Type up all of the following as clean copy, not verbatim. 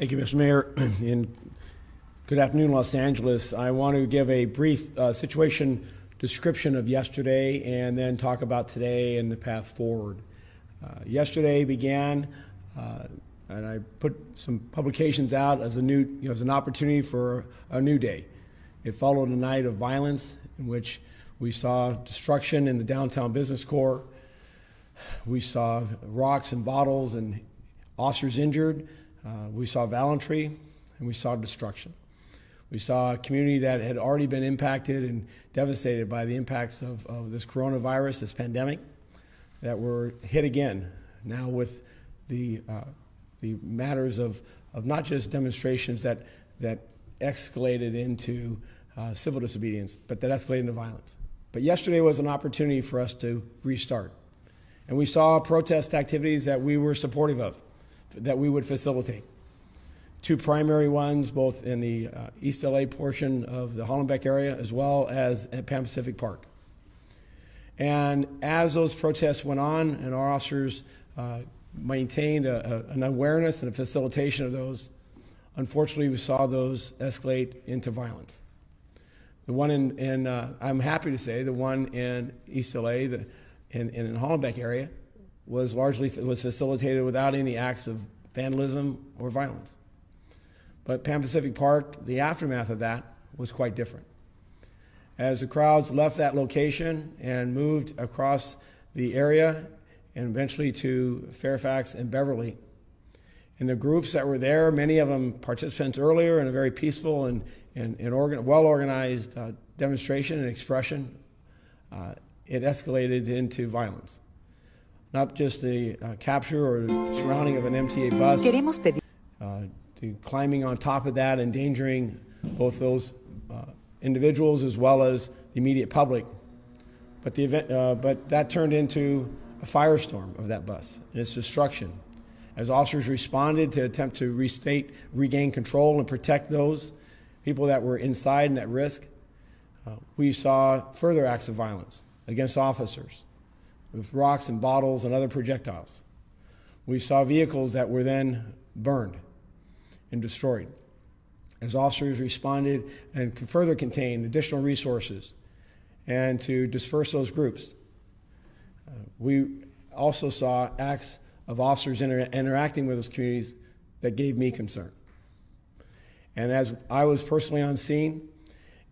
Thank you, Mr. Mayor. And good afternoon, Los Angeles. I want to give a brief situation description of yesterday and then talk about today and the path forward. Yesterday began, and I put some publications out as as an opportunity for a new day. It followed a night of violence in which we saw destruction in the downtown business core. We saw rocks and bottles and officers injured. We saw valiantry, and we saw destruction. We saw a community that had already been impacted and devastated by the impacts of this coronavirus, this pandemic, that were hit again, now with the matters of not just demonstrations that escalated into civil disobedience, but that escalated into violence. But yesterday was an opportunity for us to restart. And we saw protest activities that we were supportive of, that we would facilitate. Two primary ones, both in the East LA portion of the Hollenbeck area as well as at Pan Pacific Park. And as those protests went on and our officers maintained an awareness and a facilitation of those, unfortunately we saw those escalate into violence. The one I'm happy to say, the one in East LA, in the Hollenbeck area, was facilitated without any acts of vandalism or violence. But Pan Pacific Park, the aftermath of that was quite different. As the crowds left that location and moved across the area and eventually to Fairfax and Beverly, and the groups that were there, many of them participants earlier in a very peaceful and well-organized demonstration and expression, it escalated into violence. Not just the capture or surrounding of an MTA bus, to climbing on top of that, endangering both those individuals as well as the immediate public. But that turned into a firestorm of that bus and its destruction. As officers responded to attempt to regain control and protect those people that were inside and at risk, we saw further acts of violence against officers with rocks and bottles and other projectiles. We saw vehicles that were then burned and destroyed as officers responded and further contained additional resources and to disperse those groups. We also saw acts of officers interacting with those communities that gave me concern. And as I was personally on scene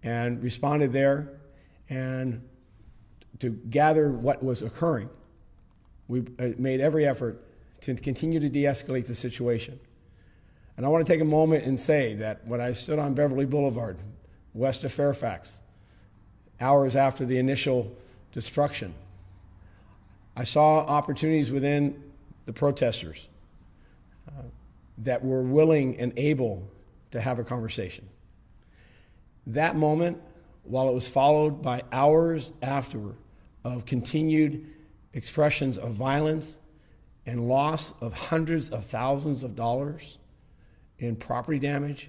and responded there and to gather what was occurring, we made every effort to continue to de-escalate the situation. And I want to take a moment and say that when I stood on Beverly Boulevard, west of Fairfax, hours after the initial destruction, I saw opportunities within the protesters that were willing and able to have a conversation. That moment, while it was followed by hours afterward of continued expressions of violence and loss of hundreds of thousands of dollars in property damage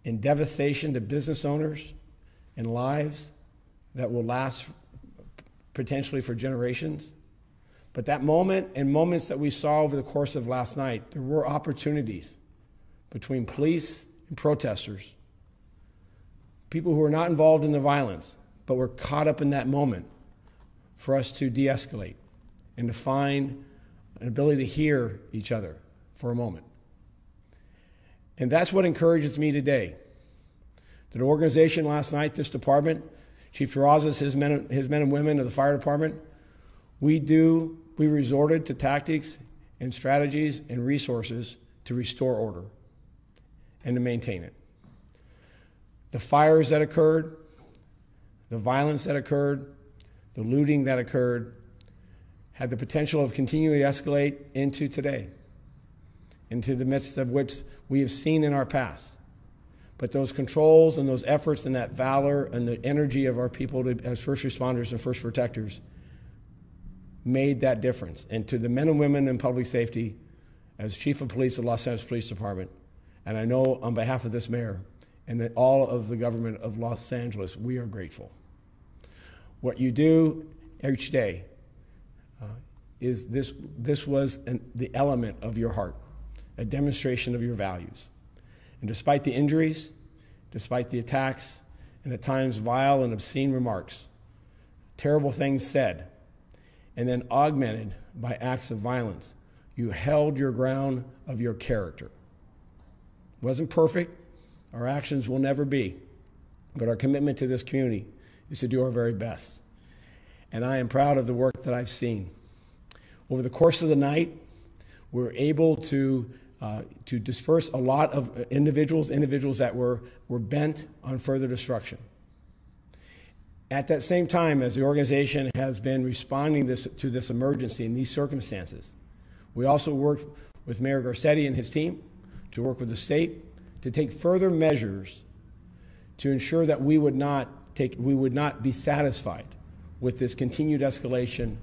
and devastation to business owners and lives that will last potentially for generations. But that moment and moments that we saw over the course of last night, there were opportunities between police and protesters, people who were not involved in the violence, but were caught up in that moment, for us to de-escalate and to find an ability to hear each other for a moment. And that's what encourages me today. The organization last night, this department, Chief Terrazas, his men and women of the fire department, we resorted to tactics and strategies and resources to restore order and to maintain it. The fires that occurred, the violence that occurred, the looting that occurred had the potential of continuing to escalate into today, into the midst of which we have seen in our past. But those controls and those efforts and that valor and the energy of our people as first responders and first protectors made that difference. And to the men and women in public safety, as Chief of Police of Los Angeles Police Department, and I know on behalf of this mayor and all of the government of Los Angeles, we are grateful. What you do each day is this was the element of your heart, a demonstration of your values. And despite the injuries, despite the attacks, and at times vile and obscene remarks, terrible things said, and then augmented by acts of violence, you held your ground of your character. Wasn't perfect. Our actions will never be. But our commitment to this community is to do our very best. And I am proud of the work that I've seen. Over the course of the night, we were able to disperse a lot of individuals that were bent on further destruction. At that same time, as the organization has been responding to this emergency in these circumstances, we also worked with Mayor Garcetti and his team to work with the state to take further measures to ensure that we would not be satisfied with this continued escalation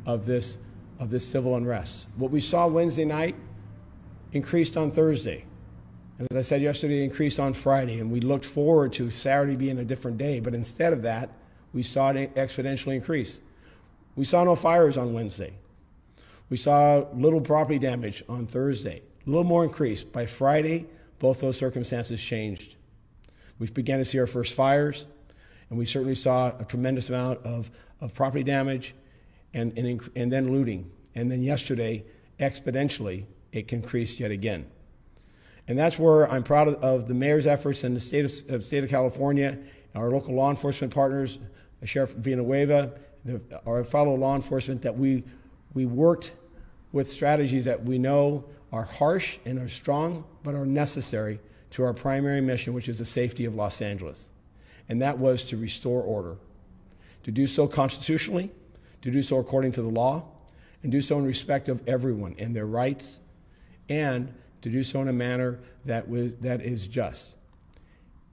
of this civil unrest. What we saw Wednesday night increased on Thursday. As I said yesterday, it increased on Friday, and we looked forward to Saturday being a different day, but instead of that, we saw it exponentially increase. We saw no fires on Wednesday. We saw little property damage on Thursday, a little more increase. By Friday, both those circumstances changed. We began to see our first fires, and we certainly saw a tremendous amount of property damage and then looting. And then yesterday, exponentially, it increased yet again. And that's where I'm proud of the mayor's efforts and the state of California, our local law enforcement partners, Sheriff Villanueva, our fellow law enforcement, that we worked with strategies that we know are harsh and are strong, but are necessary to our primary mission, which is the safety of Los Angeles. And that was to restore order, to do so constitutionally, to do so according to the law, and do so in respect of everyone and their rights, and to do so in a manner that is just.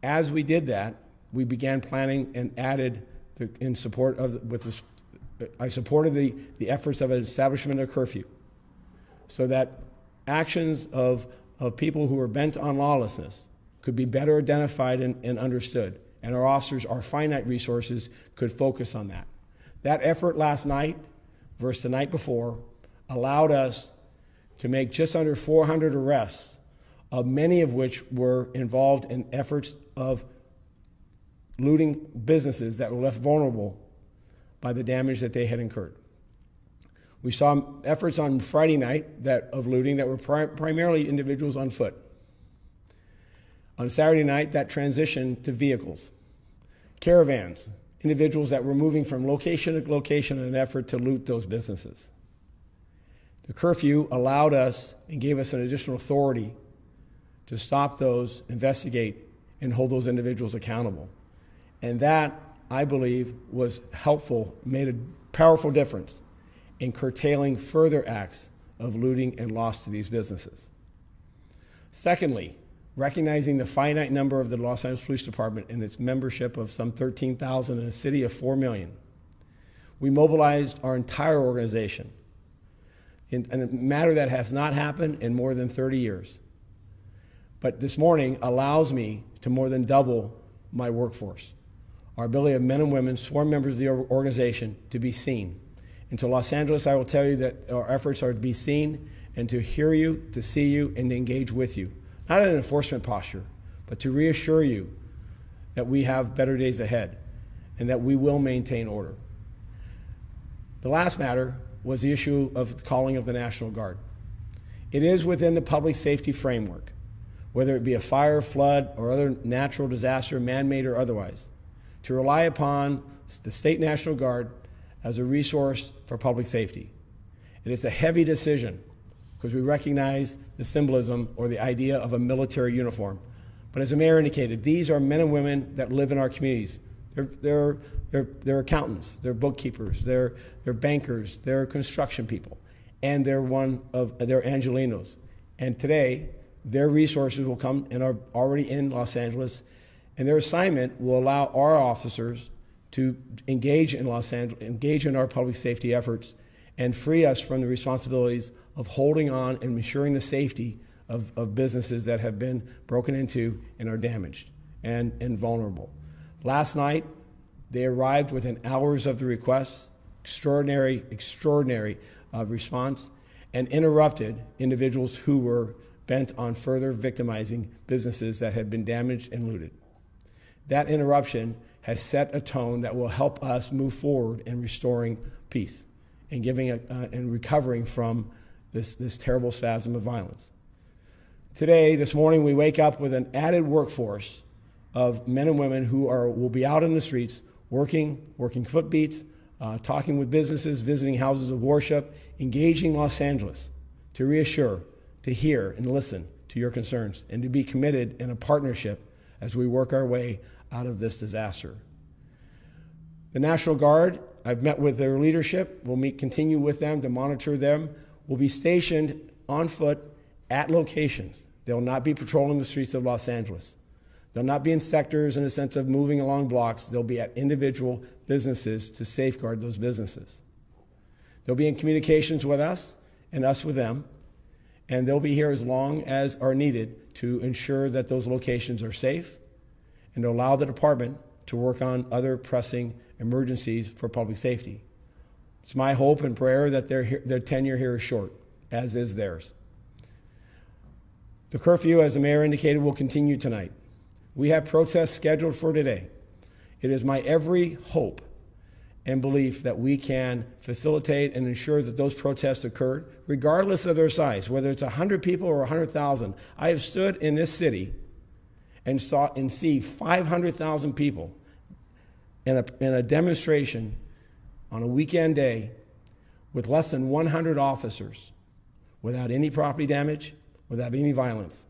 As we did that, we began planning and added, I supported the efforts of an establishment of curfew, so that actions of people who are bent on lawlessness could be better identified and understood, and our officers, our finite resources, could focus on that. That effort last night versus the night before allowed us to make just under 400 arrests, many of which were involved in efforts of looting businesses that were left vulnerable by the damage that they had incurred. We saw efforts on Friday night of looting that were primarily individuals on foot. On Saturday night, that transitioned to vehicles, caravans, individuals that were moving from location to location in an effort to loot those businesses. The curfew allowed us and gave us an additional authority to stop those, investigate, and hold those individuals accountable. And that, I believe, was helpful, made a powerful difference in curtailing further acts of looting and loss to these businesses. Secondly, recognizing the finite number of the Los Angeles Police Department and its membership of some 13,000 in a city of 4 million, we mobilized our entire organization in a matter that has not happened in more than 30 years. But this morning allows me to more than double my workforce. Our ability of men and women, sworn members of the organization, to be seen. And to Los Angeles, I will tell you that our efforts are to be seen and to hear you, to see you, and to engage with you. Not in an enforcement posture, but to reassure you that we have better days ahead and that we will maintain order. The last matter was the issue of the calling of the National Guard. It is within the public safety framework, whether it be a fire, flood, or other natural disaster, man-made or otherwise, to rely upon the State National Guard as a resource for public safety. And it's a heavy decision because we recognize the symbolism or the idea of a military uniform. But as the mayor indicated, these are men and women that live in our communities. They're accountants, they're bookkeepers, they're bankers, they're construction people, and they're Angelenos. And today, their resources will come and are already in Los Angeles, and their assignment will allow our officers to engage in Los Angeles, engage in our public safety efforts, and free us from the responsibilities of holding on and ensuring the safety of businesses that have been broken into and are damaged and vulnerable. Last night, they arrived within hours of the request, extraordinary response, and interrupted individuals who were bent on further victimizing businesses that had been damaged and looted. That interruption has set a tone that will help us move forward in restoring peace and and recovering from this terrible spasm of violence. Today, this morning, we wake up with an added workforce of men and women who will be out in the streets working footbeats, talking with businesses, visiting houses of worship, engaging Los Angeles to reassure, to hear and listen to your concerns, and to be committed in a partnership as we work our way out of this disaster. The National Guard, I've met with their leadership. We'll continue with them to monitor them. We'll be stationed on foot at locations. They'll not be patrolling the streets of Los Angeles. They'll not be in sectors in the sense of moving along blocks. They'll be at individual businesses to safeguard those businesses. They'll be in communications with us and us with them, and they'll be here as long as are needed to ensure that those locations are safe and to allow the department to work on other pressing emergencies for public safety. It's my hope and prayer that their tenure here is short, as is theirs. The curfew, as the mayor indicated, will continue tonight. We have protests scheduled for today. It is my every hope and belief that we can facilitate and ensure that those protests occur, regardless of their size, whether it's 100 people or 100,000. I have stood in this city and see 500,000 people in a demonstration on a weekend day with less than 100 officers, without any property damage, without any violence.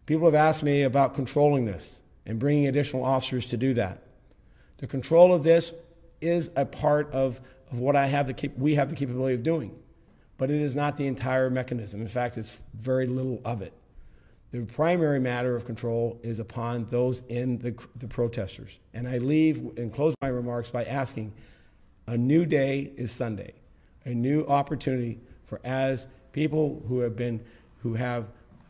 People have asked me about controlling this and bringing additional officers to do that. The control of this is a part of what we have the capability of doing, but it is not the entire mechanism. In fact, it's very little of it. The primary matter of control is upon those in the protesters. And I leave and close my remarks by asking, a new day is Sunday, a new opportunity for, as people who have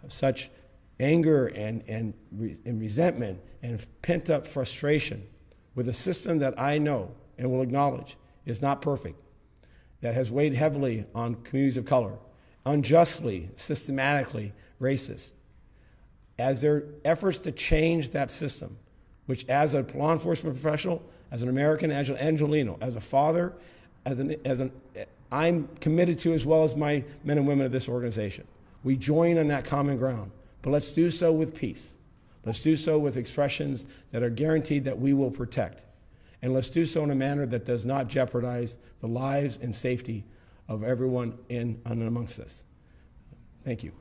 such anger and resentment and pent-up frustration with a system that I know and will acknowledge is not perfect, that has weighed heavily on communities of color, unjustly, systematically racist. As their efforts to change that system, which as a law enforcement professional, as an American, as an Angelino, as a father, I'm committed to, as well as my men and women of this organization. We join on that common ground, but let's do so with peace. Let's do so with expressions that are guaranteed that we will protect. And let's do so in a manner that does not jeopardize the lives and safety of everyone in and amongst us. Thank you.